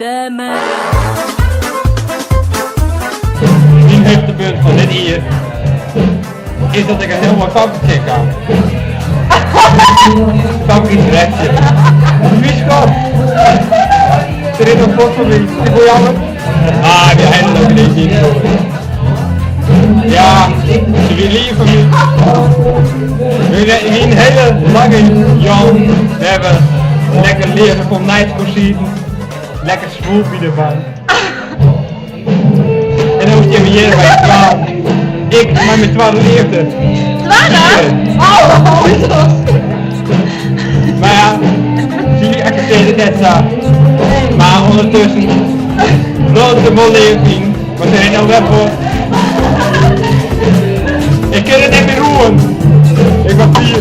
stemmen. Mijn hoogtepunt van dit hier is dat ik een heel mooi fakkeltje kan. Fakkeltje rechtje. Vieskop. Er is nog pot voor mij. Die voor jou? Ah, die hele leuke ding. Ja, ze wil lief van mij. We een hele lange jong. We hebben lekker leren van nijdcousin. Lekker smoelpie ervan. En dan hoeft je weer bij je 12. Ik, maar met 12 leefde. 12? Oh, Maar ja, jullie accepteren het net zo. Maar ondertussen, grote molleving, wat er in nou weg voor. Ik kan het niet meer roeren. Ik ben 4.